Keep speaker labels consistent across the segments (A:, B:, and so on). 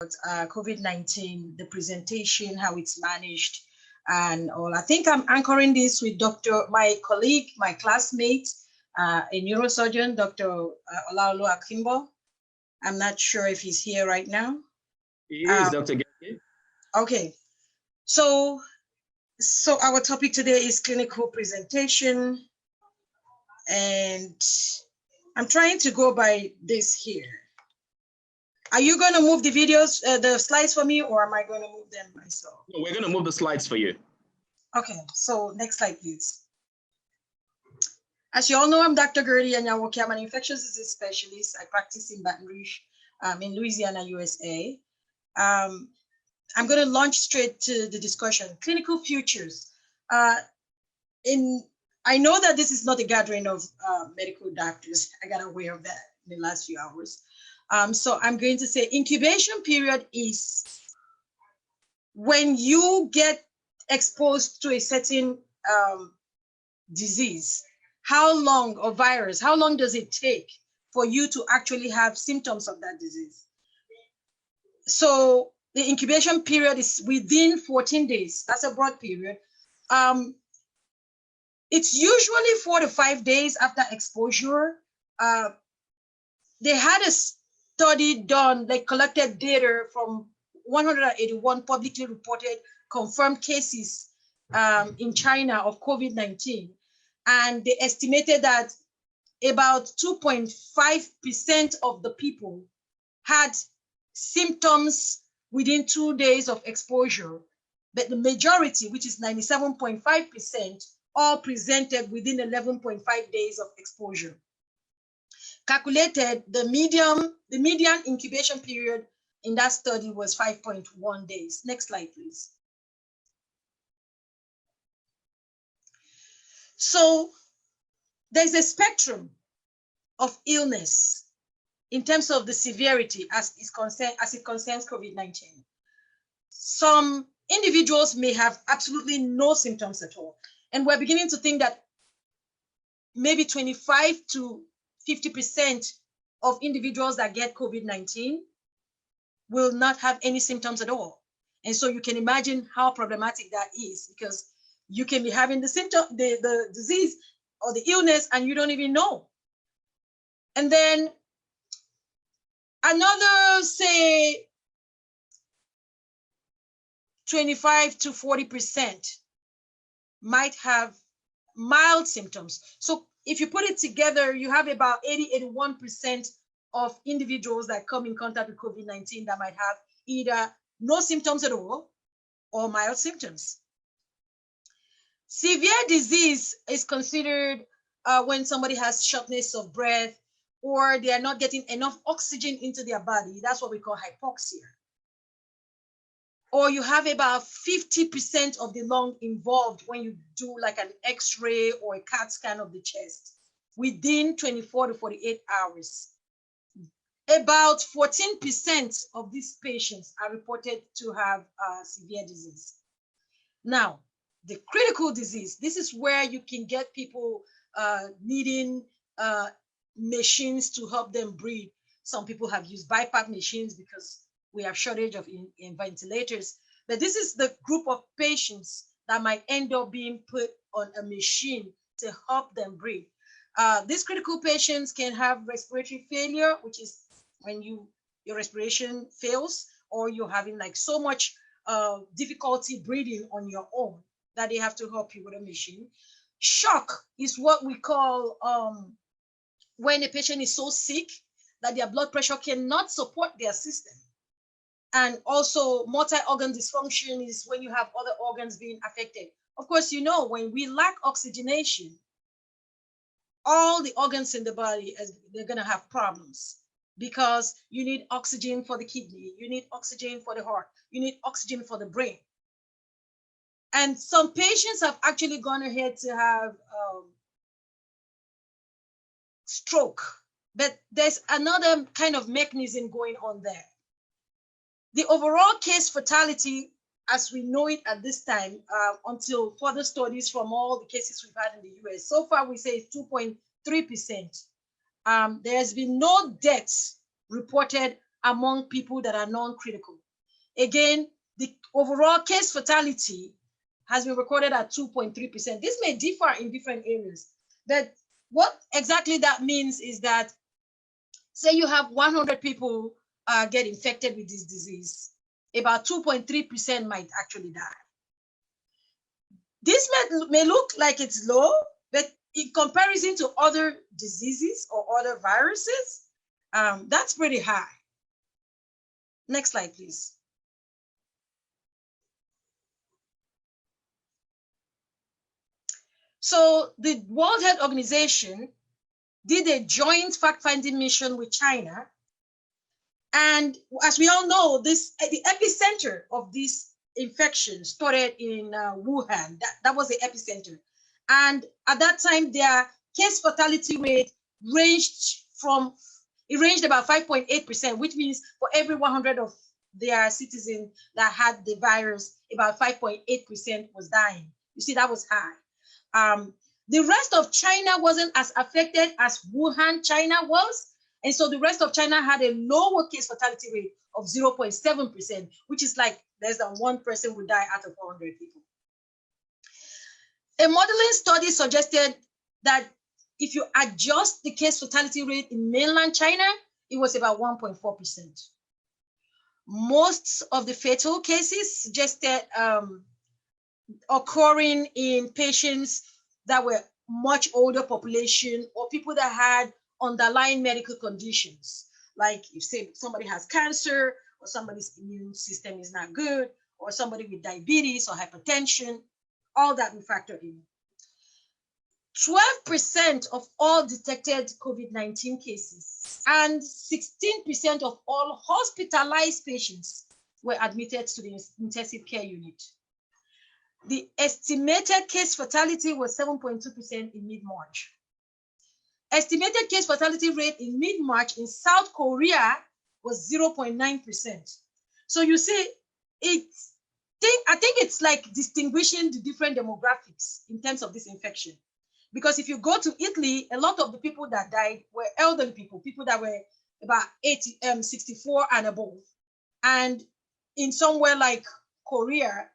A: about COVID-19, the presentation, how it's managed, and all. I think I'm anchoring this with my colleague, my classmate, a neurosurgeon, Dr. Olaolu Akimbo. I'm not sure if he's here right now.
B: He is, Dr. Gertie.
A: Okay, so our topic today is clinical presentation, and I'm trying to go by this here. Are you going to move the videos, the slides for me, or am I going to move them myself?
B: No, we're going to move the slides for you.
A: Okay, so next slide, please. As you all know, I'm Dr. Gertie Anyanwoke. I'm an infectious disease specialist. I practice in Baton Rouge, in Louisiana, USA. I'm going to launch straight to the discussion. Clinical futures. I know that this is not a gathering of medical doctors. I got aware of that in the last few hours. So I'm going to say incubation period is when you get exposed to a certain disease. How long, or virus, how long does it take for you to actually have symptoms of that disease? So the incubation period is within 14 days. That's a broad period. It's usually 4 to 5 days after exposure. They had a study done, they collected data from 181 publicly reported confirmed cases in China of COVID-19. And they estimated that about 2.5% of the people had symptoms within 2 days of exposure. But the majority, which is 97.5%, all presented within 11.5 days of exposure. Calculated, the median incubation period in that study was 5.1 days. Next slide, please. So there's a spectrum of illness in terms of the severity as it concerns COVID-19. Some individuals may have absolutely no symptoms at all. And we're beginning to think that maybe 25 to 50% of individuals that get COVID-19 will not have any symptoms at all. And so you can imagine how problematic that is, because you can be having the symptom, the disease or the illness, and you don't even know. And then another, say, 25 to 40% might have mild symptoms. So if you put it together, you have about 81% of individuals that come in contact with COVID-19 that might have either no symptoms at all or mild symptoms. Severe disease is considered when somebody has shortness of breath or they are not getting enough oxygen into their body. That's what we call hypoxia. Or you have about 50% of the lung involved when you do like an X-ray or a CAT scan of the chest within 24 to 48 hours. About 14% of these patients are reported to have severe disease. Now, the critical disease, this is where you can get people needing machines to help them breathe. Some people have used BiPAP machines because we have shortage of in ventilators. But this is the group of patients that might end up being put on a machine to help them breathe. These critical patients can have respiratory failure, which is when your respiration fails, or you're having like so much difficulty breathing on your own that they have to help you with a machine. Shock is what we call when a patient is so sick that their blood pressure cannot support their system. And also multi-organ dysfunction is when you have other organs being affected. Of course, you know, when we lack oxygenation, all the organs in the body, they're gonna have problems because you need oxygen for the kidney, you need oxygen for the heart, you need oxygen for the brain. And some patients have actually gone ahead to have stroke, but there's another kind of mechanism going on there. The overall case fatality, as we know it at this time, until further studies from all the cases we've had in the US, so far we say it's 2.3%. There has been no deaths reported among people that are non-critical. Again, the overall case fatality has been recorded at 2.3%. This may differ in different areas, but what exactly that means is that, say you have 100 people get infected with this disease, about 2.3% might actually die. This may look like it's low, but in comparison to other diseases or other viruses, that's pretty high. Next slide, please. So the World Health Organization did a joint fact-finding mission with China. And as we all know, the epicenter of this infection started in Wuhan. That was the epicenter. And at that time, their case fatality rate ranged about 5.8%, which means for every 100 of their citizens that had the virus, about 5.8% was dying. You see, that was high. The rest of China wasn't as affected as Wuhan, China was. And so the rest of China had a lower case fatality rate of 0.7%, which is like less than 1 person would die out of 400 people. A modeling study suggested that if you adjust the case fatality rate in mainland China, it was about 1.4%. Most of the fatal cases suggested occurring in patients that were much older population or people that had underlying medical conditions. Like if say somebody has cancer or somebody's immune system is not good or somebody with diabetes or hypertension, all that we factor in. 12% of all detected COVID-19 cases and 16% of all hospitalized patients were admitted to the intensive care unit. The estimated case fatality was 7.2% in mid-March. Estimated case fatality rate in mid-March in South Korea was 0.9%. So you see, I think it's like distinguishing the different demographics in terms of this infection. Because if you go to Italy, a lot of the people that died were elderly people, people that were about 64 and above. And in somewhere like Korea,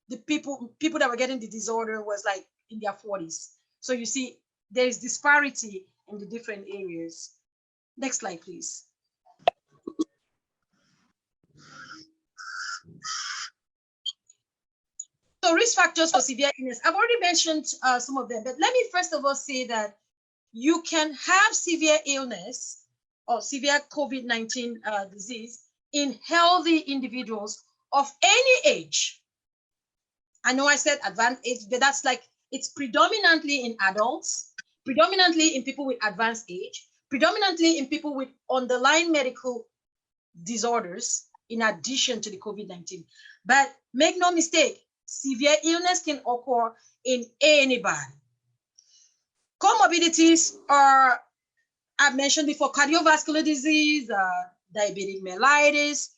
A: the people that were getting the disorder was like in their 40s. So you see, there is disparity in the different areas. Next slide, please. So risk factors for severe illness. I've already mentioned some of them, but let me first of all say that you can have severe illness or severe COVID-19 disease in healthy individuals of any age. I know I said advanced age, but that's like, it's predominantly in adults, predominantly in people with advanced age, predominantly in people with underlying medical disorders, in addition to the COVID-19. But make no mistake, severe illness can occur in anybody. Comorbidities are, I've mentioned before, cardiovascular disease, diabetic mellitus,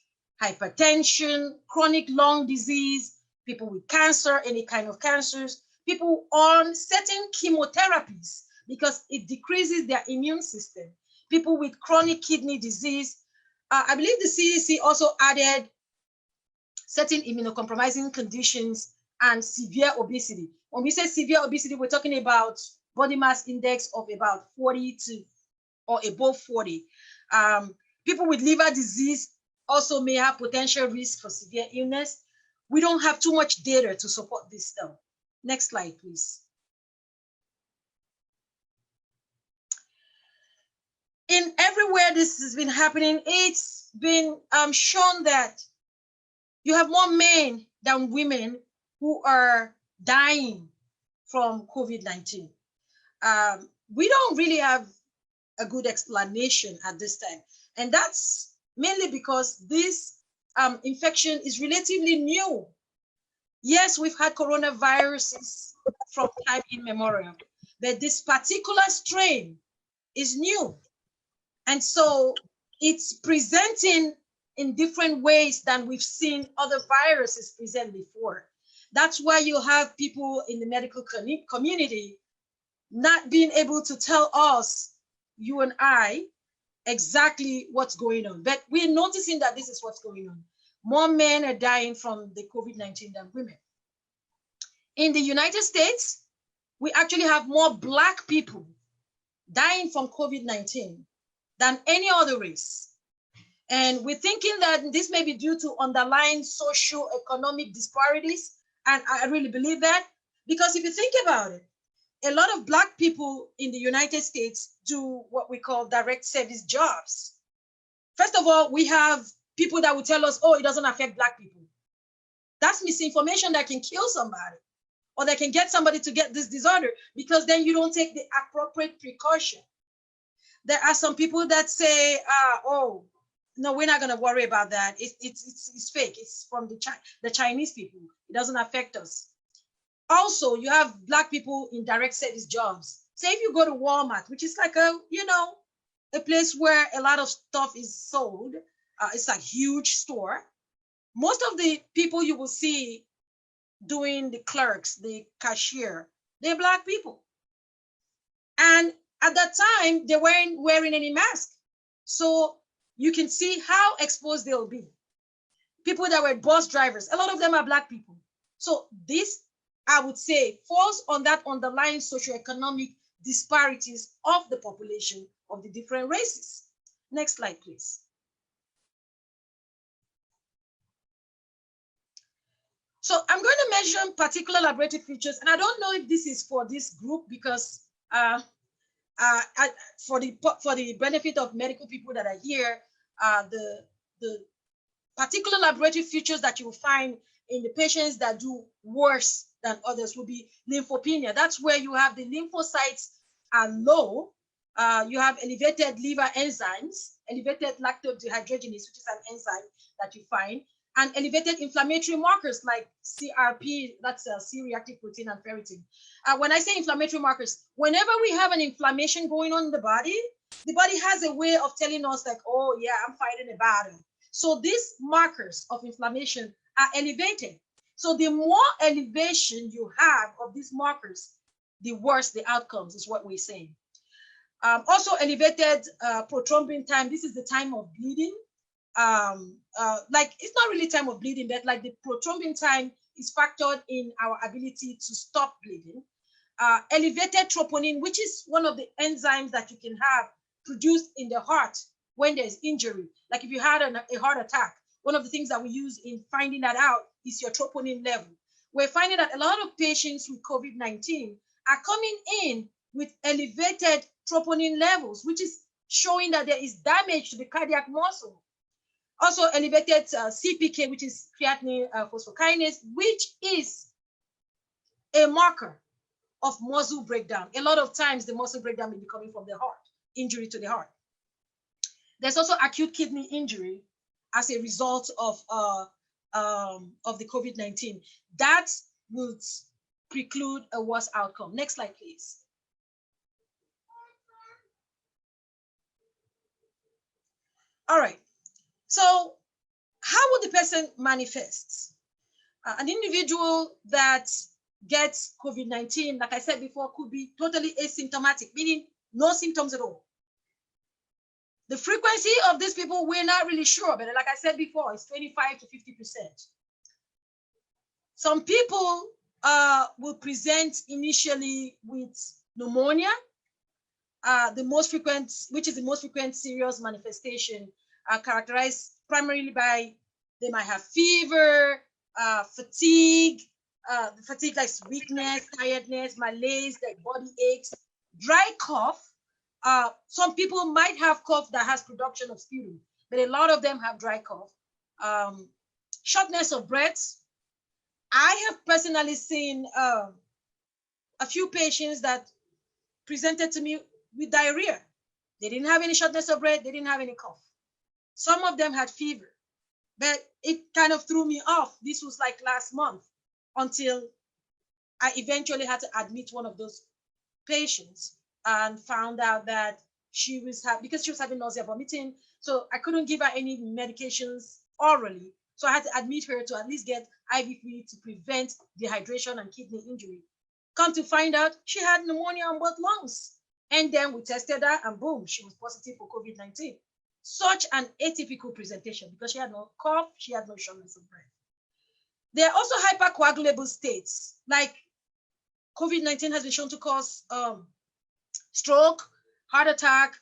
A: hypertension, chronic lung disease, people with cancer, any kind of cancers, people on certain chemotherapies because it decreases their immune system, people with chronic kidney disease. I believe the CDC also added certain immunocompromising conditions and severe obesity. When we say severe obesity, we're talking about body mass index of about 40 to or above 40. People with liver disease also may have potential risk for severe illness. We don't have too much data to support this though. Next slide, please. In everywhere this has been happening, it's been shown that you have more men than women who are dying from COVID-19. We don't really have a good explanation at this time. And that's mainly because this infection is relatively new. Yes, we've had coronaviruses from time immemorial, but this particular strain is new. And so it's presenting in different ways than we've seen other viruses present before. That's why you have people in the medical community not being able to tell us, you and I, exactly what's going on. But we're noticing that this is what's going on. more men are dying from the COVID-19 than women. In the United States, we actually have more Black people dying from COVID-19 than any other race. And we're thinking that this may be due to underlying socio-economic disparities. And I really believe that, because if you think about it, a lot of Black people in the United States do what we call direct service jobs. First of all, we have people that will tell us, oh, it doesn't affect Black people. That's misinformation that can kill somebody, or that can get somebody to get this disorder, because then you don't take the appropriate precaution. There are some people that say, oh, no, we're not going to worry about that. It's fake. It's from the Chinese people. It doesn't affect us. Also, you have Black people in direct service jobs. Say if you go to Walmart, which is like a place where a lot of stuff is sold. It's like huge store. Most of the people you will see doing the clerks, the cashier, they're Black people. And at that time, they weren't wearing any mask. So you can see how exposed they'll be. People that were bus drivers, a lot of them are Black people. So this, I would say, falls on that underlying socioeconomic disparities of the population of the different races. Next slide, please. So I'm going to mention particular laboratory features, and I don't know if this is for this group, because for the benefit of medical people that are here, the particular laboratory features that you will find in the patients that do worse than others will be lymphopenia. That's where you have the lymphocytes are low. You have elevated liver enzymes, elevated lactose dehydrogenase, which is an enzyme that you find, and elevated inflammatory markers like CRP, that's C-reactive protein, and ferritin. When I say inflammatory markers, whenever we have an inflammation going on in the body has a way of telling us like, oh yeah, I'm fighting a battle. So these markers of inflammation are elevated. So the more elevation you have of these markers, the worse the outcomes is what we're saying. Also elevated prothrombin time. This is the time of bleeding. Like it's not really time of bleeding, but like the prothrombin time is factored in our ability to stop bleeding. Elevated troponin, which is one of the enzymes that you can have produced in the heart when there's injury. Like if you had a heart attack, one of the things that we use in finding that out is your troponin level. We're finding that a lot of patients with COVID-19 are coming in with elevated troponin levels, which is showing that there is damage to the cardiac muscle. Also elevated CPK, which is creatinine phosphokinase, which is a marker of muscle breakdown. A lot of times the muscle breakdown may be coming from the heart, injury to the heart. There's also acute kidney injury as a result of the COVID-19. That would preclude a worse outcome. Next slide, please. All right. So how would the person manifest? An individual that gets COVID-19, like I said before, could be totally asymptomatic, meaning no symptoms at all. The frequency of these people, we're not really sure, but like I said before, it's 25 to 50%. Some people will present initially with pneumonia, the most frequent, which is the most frequent serious manifestation, characterized primarily by, they might have fever, fatigue, fatigue like weakness, tiredness, malaise, like body aches, dry cough. Some people might have cough that has production of sputum, but a lot of them have dry cough. Shortness of breath. I have personally seen a few patients that presented to me with diarrhea. They didn't have any shortness of breath, they didn't have any cough. Some of them had fever, but it kind of threw me off. This was like last month until I eventually had to admit one of those patients and found out that she was because she was having nausea, vomiting. So I couldn't give her any medications orally. So I had to admit her to at least get IV fluid to prevent dehydration and kidney injury. Come to find out, she had pneumonia on both lungs. And then we tested her and boom, she was positive for COVID-19. such an atypical presentation because she had no cough, she had no shortness of breath. There are also hypercoagulable states, like COVID-19 has been shown to cause stroke, heart attack,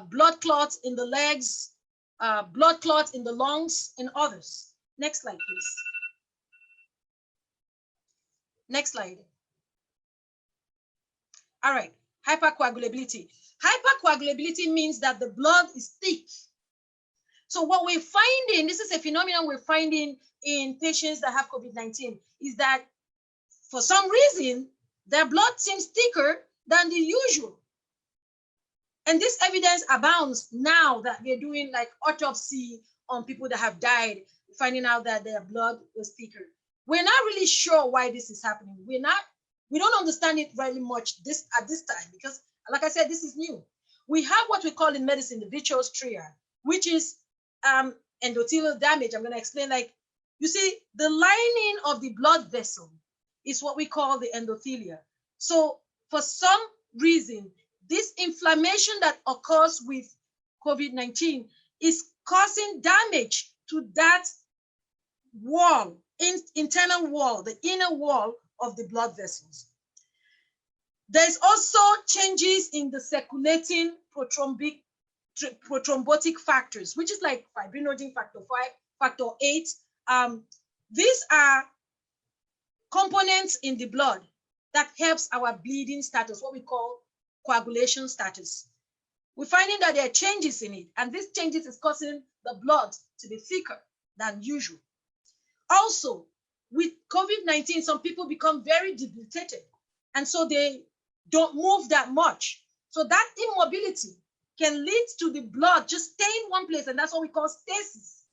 A: blood clots in the legs, blood clots in the lungs, and others. Next slide, please. Next slide. All right, hypercoagulability. Hypercoagulability means that the blood is thick. So what we're finding, this is a phenomenon we're finding in patients that have COVID-19, is that for some reason, their blood seems thicker than the usual. And this evidence abounds now that they're doing like autopsy on people that have died, finding out that their blood was thicker. We're not really sure why this is happening. We don't understand it very much at this time because, like I said, this is new. We have what we call in medicine the vitreous triad, which is endothelial damage. I'm going to explain, like, you see, the lining of the blood vessel is what we call the endothelia. So for some reason, this inflammation that occurs with COVID-19 is causing damage to that wall, internal wall, the inner wall of the blood vessels. There's also changes in the circulating prothrombotic factors, which is like fibrinogen factor 5, factor 8. These are components in the blood that helps our bleeding status, what we call coagulation status. We're finding that there are changes in it, and these changes is causing the blood to be thicker than usual. Also, with COVID-19, some people become very debilitated, and so they don't move that much. So that immobility can lead to the blood just staying in one place, and that's what we call stasis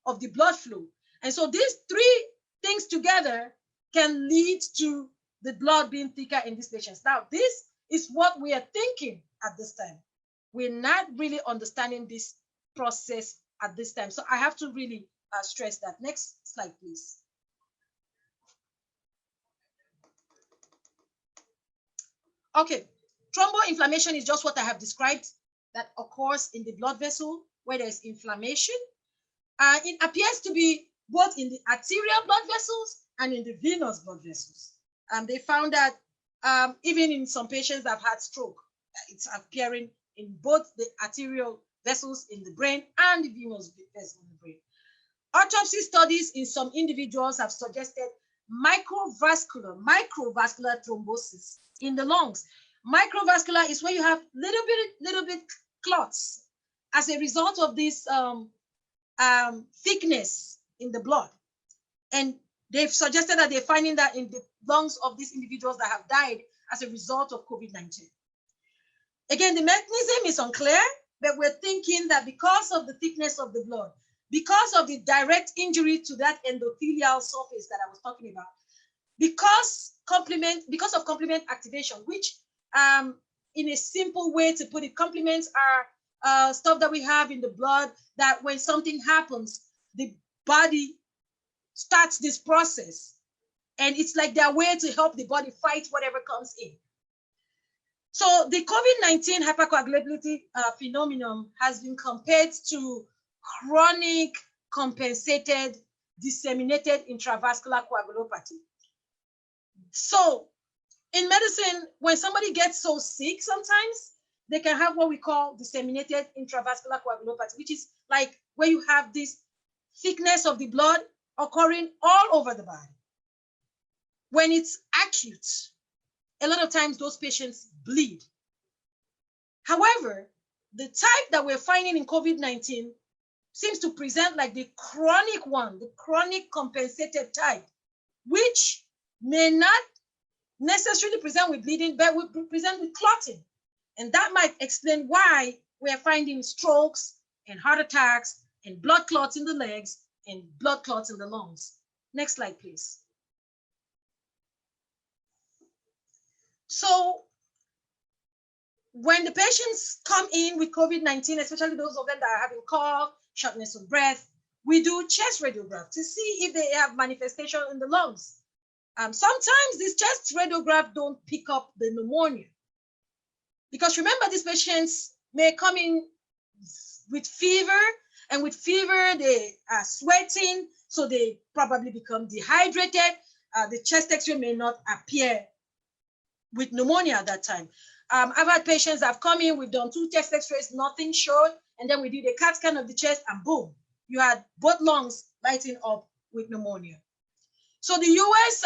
A: of the blood flow. And so these three things together can lead to the blood being thicker in these patients. Now, this is what we are thinking at this time. We're not really understanding this process at this time. So I have to really stress that. Next slide, please. Okay, thromboinflammation is just what I have described that occurs in the blood vessel where there is inflammation. It appears to be both in the arterial blood vessels and in the venous blood vessels. They found that even in some patients that have had stroke, it's appearing in both the arterial vessels in the brain and the venous vessels in the brain. Autopsy studies in some individuals have suggested microvascular thrombosis in the lungs. Microvascular is where you have little bit clots as a result of this thickness in the blood. And they've suggested that they're finding that in the lungs of these individuals that have died as a result of COVID-19. Again, the mechanism is unclear, but we're thinking that because of the thickness of the blood, because of the direct injury to that endothelial surface that I was talking about, because of complement activation, which in a simple way to put it, complements are stuff that we have in the blood that when something happens, the body starts this process. And it's like their way to help the body fight whatever comes in. So the COVID-19 hypercoagulability phenomenon has been compared to chronic compensated disseminated intravascular coagulopathy. So in medicine, when somebody gets so sick, sometimes they can have what we call disseminated intravascular coagulopathy, which is like where you have this thickness of the blood occurring all over the body. When it's acute, a lot of times those patients bleed. However, the type that we're finding in COVID-19 seems to present like the chronic one, the chronic compensated type, which may not necessarily present with bleeding, but will present with clotting. And that might explain why we're finding strokes and heart attacks and blood clots in the legs and blood clots in the lungs. Next slide, please. So when the patients come in with COVID-19, especially those of them that are having cough, shortness of breath, we do chest radiograph to see if they have manifestation in the lungs. Sometimes these chest radiograph don't pick up the pneumonia. Because remember, these patients may come in with fever, and with fever, they are sweating, so they probably become dehydrated. The chest X-ray may not appear with pneumonia at that time. I've had patients that have come in, we've done 2 chest X-rays, nothing showed, and then we did a CAT scan of the chest, and boom, you had both lungs lighting up with pneumonia. So the US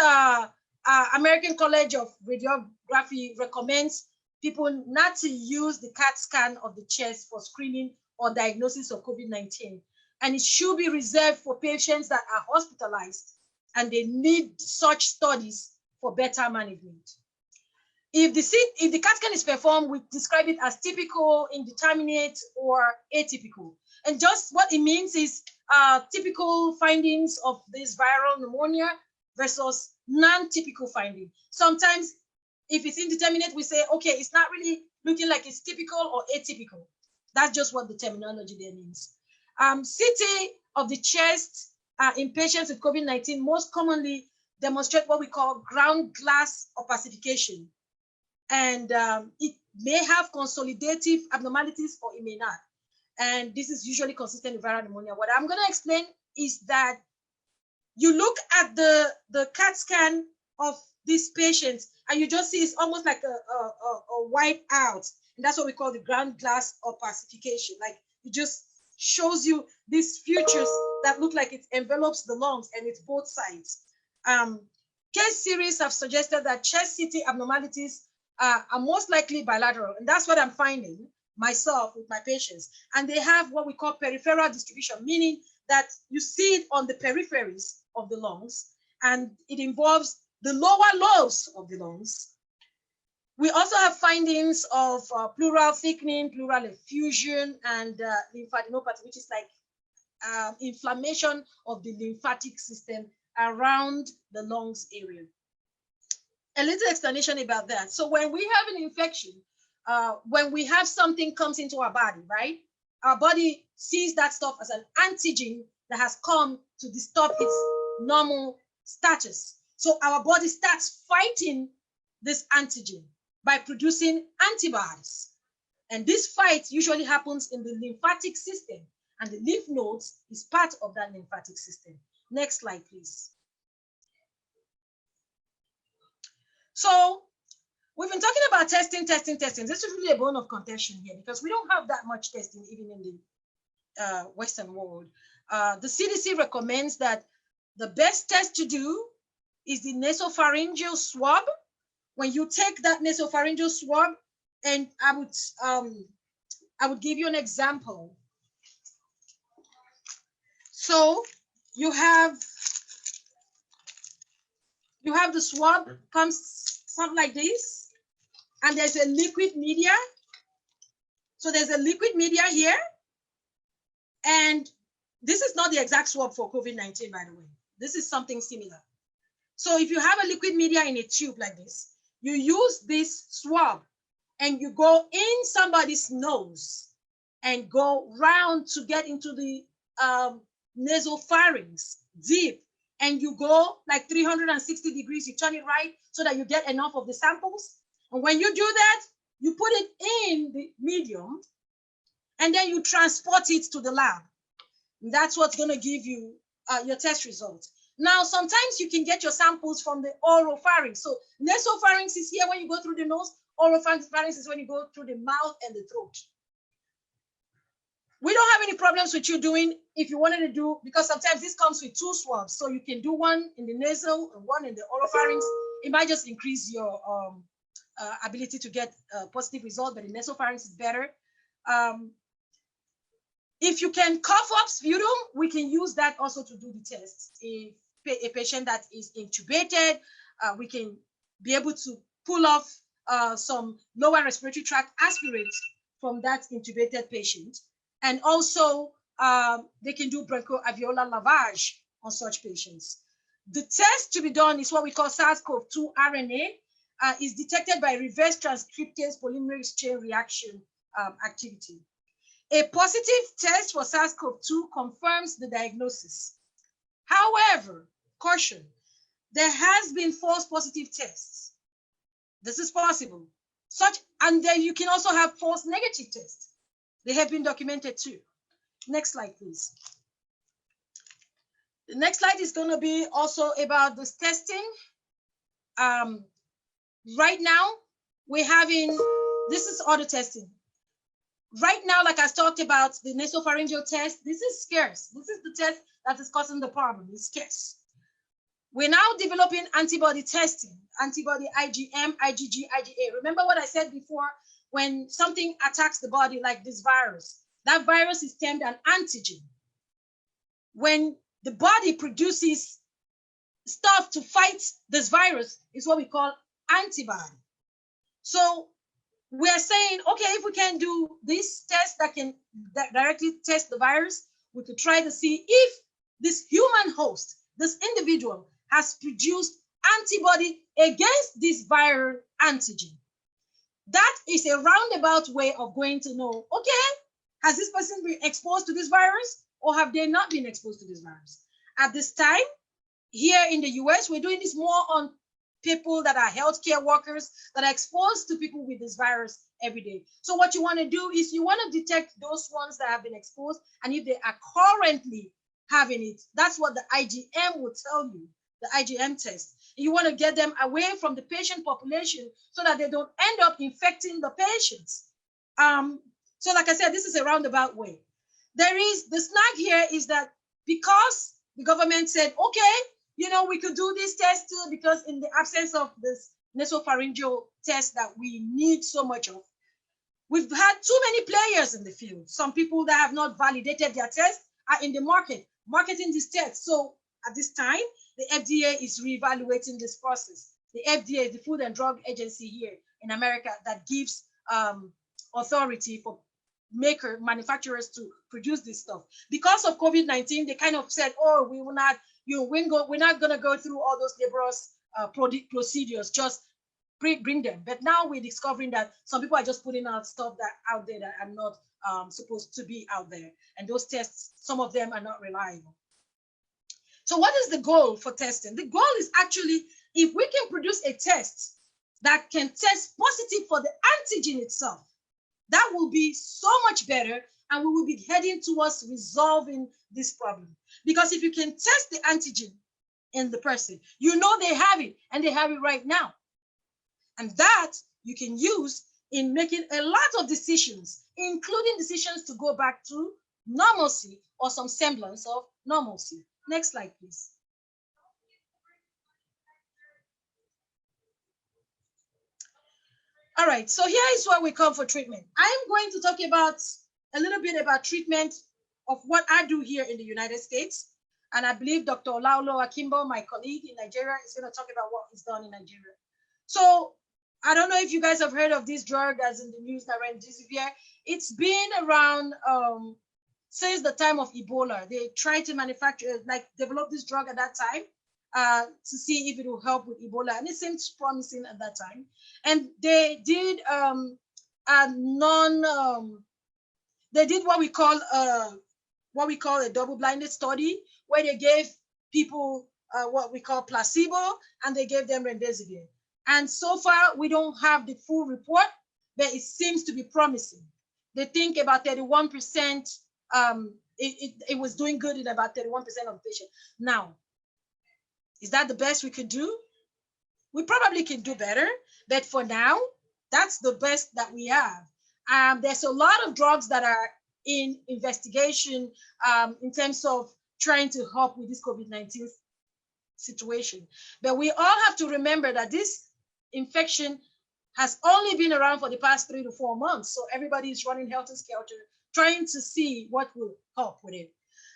A: American College of Radiography recommends people not to use the CAT scan of the chest for screening or diagnosis of COVID-19. And it should be reserved for patients that are hospitalized and they need such studies for better management. If the CAT scan is performed, we describe it as typical, indeterminate, or atypical. And just what it means is typical findings of this viral pneumonia versus non-typical finding. Sometimes if it's indeterminate, we say, okay, it's not really looking like it's typical or atypical. That's just what the terminology there means. CT of the chest in patients with COVID-19 most commonly demonstrate what we call ground glass opacification. And it may have consolidative abnormalities or it may not. And this is usually consistent with viral pneumonia. What I'm going to explain is that you look at the CAT scan of these patients and you just see it's almost like a white out. And that's what we call the ground glass opacification. Like it just shows you these features that look like it envelops the lungs and it's both sides. Case series have suggested that chest CT abnormalities are most likely bilateral. And that's what I'm finding myself with my patients. And they have what we call peripheral distribution, meaning that you see it on the peripheries of the lungs, and it involves the lower lobes of the lungs. We also have findings of pleural thickening, pleural effusion, and lymphadenopathy, which is like inflammation of the lymphatic system around the lungs area. A little explanation about that. So when we have an infection, when we have something comes into our body, right? Our body sees that stuff as an antigen that has come to disturb its normal status. So our body starts fighting this antigen by producing antibodies. And this fight usually happens in the lymphatic system, and the lymph nodes is part of that lymphatic system. Next slide, please. So we've been talking about testing. This is really a bone of contention here because we don't have that much testing even in the Western world. The CDC recommends that the best test to do is the nasopharyngeal swab. When you take that nasopharyngeal swab, and I would give you an example. So you have the swab comes something like this, and there's a liquid media. So there's a liquid media here, and this is not the exact swab for COVID-19, by the way. This is something similar. So if you have a liquid media in a tube like this, you use this swab and you go in somebody's nose and go round to get into the nasopharynx deep, and you go like 360 degrees, you turn it right so that you get enough of the samples. And when you do that, you put it in the medium and then you transport it to the lab. And that's what's going to give you your test results. Now, sometimes you can get your samples from the oropharynx. So nasopharynx is here when you go through the nose, oropharynx is when you go through the mouth and the throat. We don't have any problems with you doing, if you wanted to do, because sometimes this comes with 2 swabs. So you can do one in the nasal and one in the oropharynx. It might just increase your ability to get a positive result, but the nasopharynx is better. If you can cough up sputum, we can use that also to do the test. If a patient that is intubated, we can be able to pull off some lower respiratory tract aspirates from that intubated patient. And also, they can do bronchoalveolar lavage on such patients. The test to be done is what we call SARS-CoV-2 RNA. Is detected by reverse transcriptase polymerase chain reaction activity. A positive test for SARS-CoV-2 confirms the diagnosis. However, caution, there has been false positive tests. This is possible. And then you can also have false negative tests. They have been documented too. Next slide, please. The next slide is going to be also about this testing. Right now, we're having, this is all the testing. Right now, like I talked about, the nasopharyngeal test, this is scarce. This is the test that is causing the problem. It's scarce. We're now developing antibody testing, antibody IgM, IgG, IgA. Remember what I said before, when something attacks the body like this virus, that virus is termed an antigen. When the body produces stuff to fight this virus, is what we call antibody. So we're saying, okay, if we can do this test that can directly test the virus, we could try to see if this human host, this individual, has produced antibody against this viral antigen. That is a roundabout way of going to know, okay, has this person been exposed to this virus or have they not been exposed to this virus? At this time, here in the US, we're doing this more on people that are healthcare workers that are exposed to people with this virus every day. So what you want to do is you want to detect those ones that have been exposed, and if they are currently having it, that's what the IgM will tell you, the IgM test. You want to get them away from the patient population so that they don't end up infecting the patients. So like I said, this is a roundabout way. There is, the snag here is that because the government said, okay, you know, we could do this test too, because in the absence of this nasopharyngeal test that we need so much of, we've had too many players in the field. Some people that have not validated their test are in the market, marketing this test. So at this time, the FDA is reevaluating this process. The FDA is the Food and Drug Agency here in America that gives authority for manufacturers to produce this stuff. Because of COVID-19, they kind of said, oh, we will not, we're not going to go through all those laborious procedures, just bring them. But now we're discovering that some people are just putting out stuff that out there that are not supposed to be out there. And those tests, some of them are not reliable. So what is the goal for testing? The goal is actually, if we can produce a test that can test positive for the antigen itself, that will be so much better, and we will be heading towards resolving this problem. Because if you can test the antigen in the person, you know they have it, and they have it right now. And that you can use in making a lot of decisions, including decisions to go back to normalcy or some semblance of normalcy. Next slide, please. All right, so here is where we come for treatment. I am going to talk about a little bit about treatment of what I do here in the United States. And I believe Dr. Olaolo Akimbo, my colleague in Nigeria, is going to talk about what is done in Nigeria. So I don't know if you guys have heard of this drug as in the news, remdesivir. It's been around since the time of Ebola. They tried to manufacture, develop this drug at that time to see if it will help with Ebola. And it seems promising at that time. And they did they did what we call a double-blinded study, where they gave people what we call placebo, and they gave them remdesivir. And so far, we don't have the full report, but it seems to be promising. They think about 31%, it was doing good in about 31% of patients. Now, is that the best we could do? We probably can do better, but for now, that's the best that we have. There's a lot of drugs that are in investigation in terms of trying to help with this COVID-19 situation. But we all have to remember that this infection has only been around for the past 3 to 4 months. So everybody is running helter-skelter, trying to see what will help with it.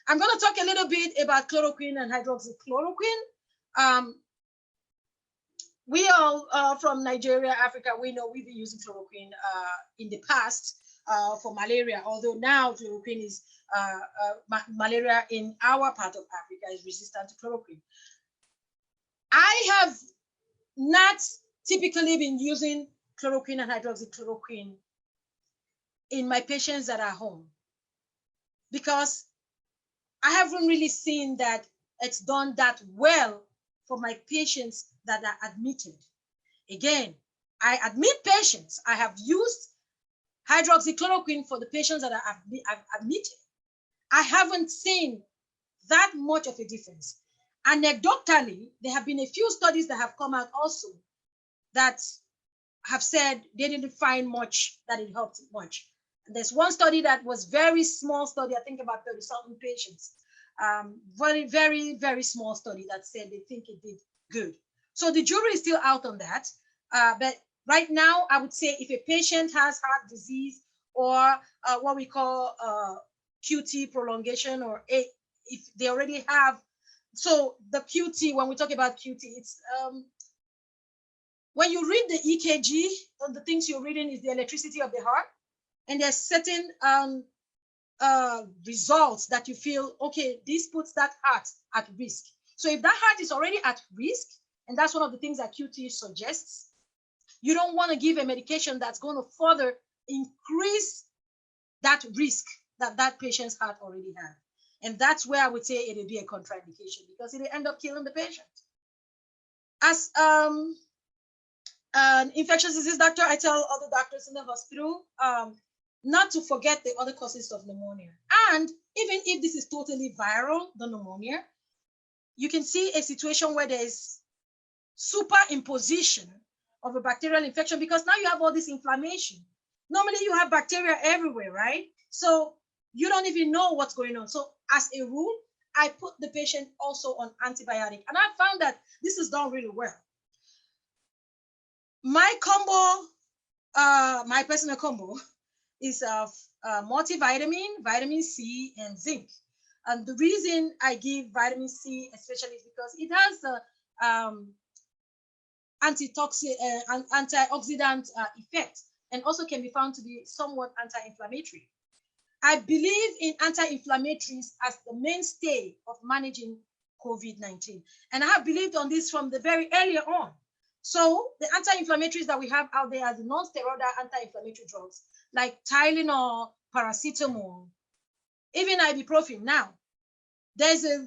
A: I'm going to talk a little bit about chloroquine and hydroxychloroquine. We all from Nigeria, Africa, we know we've been using chloroquine in the past for malaria, although now chloroquine is, malaria in our part of Africa is resistant to chloroquine. I have not typically been using chloroquine and hydroxychloroquine in my patients that are home, because I haven't really seen that it's done that well for my patients that are admitted. Again, I admit patients. I have used hydroxychloroquine for the patients that are admitted. I haven't seen that much of a difference. Anecdotally, there have been a few studies that have come out also that have said they didn't find much, that it helped much. And there's one study that was very small study, I think about 30-something patients. Very, very, very small study that said they think it did good. So the jury is still out on that. But right now, I would say if a patient has heart disease or what we call QT prolongation, or if they already have, so the QT, when we talk about QT, it's when you read the EKG, the things you're reading is the electricity of the heart, and there's certain results that you feel, okay, this puts that heart at risk. So if that heart is already at risk, and that's one of the things that QT suggests, you don't want to give a medication that's going to further increase that risk that that patient's heart already has. And that's where I would say it would be a contraindication, because it will end up killing the patient. As an infectious disease doctor, I tell other doctors in the hospital not to forget the other causes of pneumonia. And even if this is totally viral, the pneumonia, you can see a situation where there is superimposition of a bacterial infection, because now you have all this inflammation. Normally you have bacteria everywhere, right? So you don't even know what's going on. So as a rule, I put the patient also on antibiotic. And I found that this is done really well. My combo, my personal combo is of multivitamin, vitamin C, and zinc. And the reason I give vitamin C especially is because it has antioxidant effect, and also can be found to be somewhat anti-inflammatory. I believe in anti-inflammatories as the mainstay of managing COVID-19. And I have believed on this from the very earlier on. So the anti-inflammatories that we have out there are the non-steroidal anti-inflammatory drugs like Tylenol, paracetamol, even ibuprofen. Now, there's a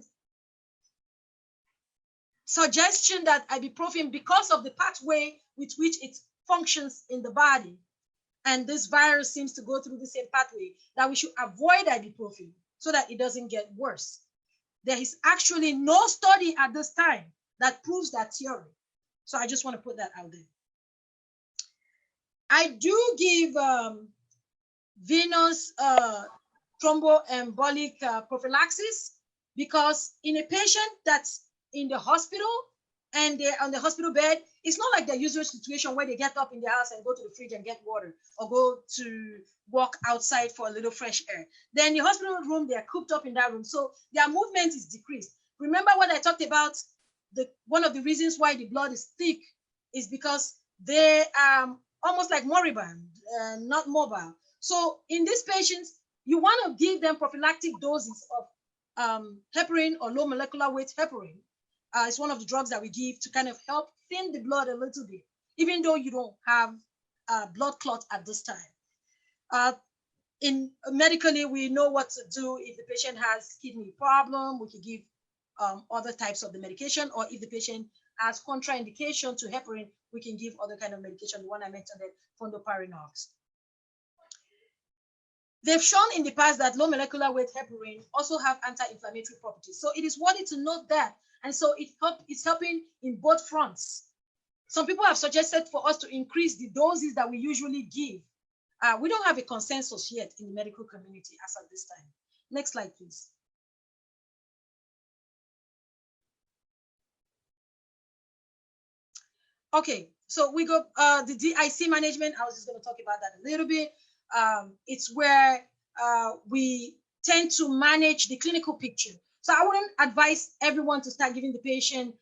A: suggestion that ibuprofen, because of the pathway with which it functions in the body, and this virus seems to go through the same pathway, that we should avoid ibuprofen so that it doesn't get worse. There is actually no study at this time that proves that theory. So I just want to put that out there. I do give venous thromboembolic prophylaxis, because in a patient that's in the hospital and they're on the hospital bed, it's not like the usual situation where they get up in their house and go to the fridge and get water, or go to walk outside for a little fresh air. Then in the hospital room, they're cooped up in that room. So their movement is decreased. Remember what I talked about? One of the reasons why the blood is thick is because they are almost like moribund, not mobile. So in these patients, you want to give them prophylactic doses of heparin or low molecular weight heparin. It's one of the drugs that we give to kind of help thin the blood a little bit, even though you don't have blood clot at this time. Medically, we know what to do if the patient has kidney problem. We can give other types of the medication, or if the patient has contraindication to heparin, we can give other kind of medication. The one I mentioned, the fondaparinux. They've shown in the past that low molecular weight heparin also have anti-inflammatory properties. So it is worthy to note that. And so it's helping in both fronts. Some people have suggested for us to increase the doses that we usually give. We don't have a consensus yet in the medical community as of this time. Next slide, please. Okay, so we go the DIC management. I was just going to talk about that a little bit. It's where we tend to manage the clinical picture. So I wouldn't advise everyone to start giving the patient,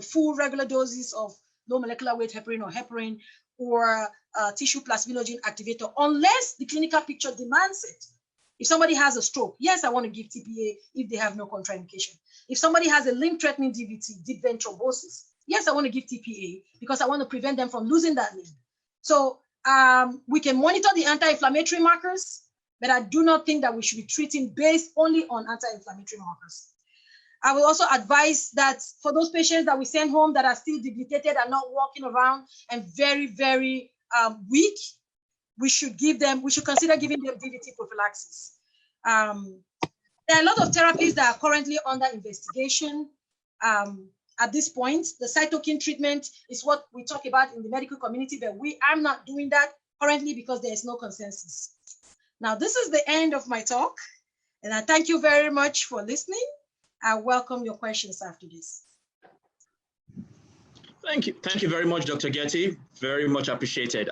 A: full regular doses of low molecular weight heparin or tissue plasminogen activator, unless the clinical picture demands it. If somebody has a stroke, yes, I want to give TPA if they have no contraindication. If somebody has a limb-threatening DVT, deep vein thrombosis, yes, I want to give TPA because I want to prevent them from losing that limb. So we can monitor the anti-inflammatory markers, but I do not think that we should be treating based only on anti-inflammatory markers. I will also advise that for those patients that we send home that are still debilitated and not walking around and very, very weak, we should consider giving them DVT prophylaxis. There are a lot of therapies that are currently under investigation. At this point, the cytokine treatment is what we talk about in the medical community, but I'm not doing that currently because there is no consensus. Now, this is the end of my talk, and I thank you very much for listening. I welcome your questions after this.
B: Thank you. Thank you very much, Dr. Gertie. Very much appreciated.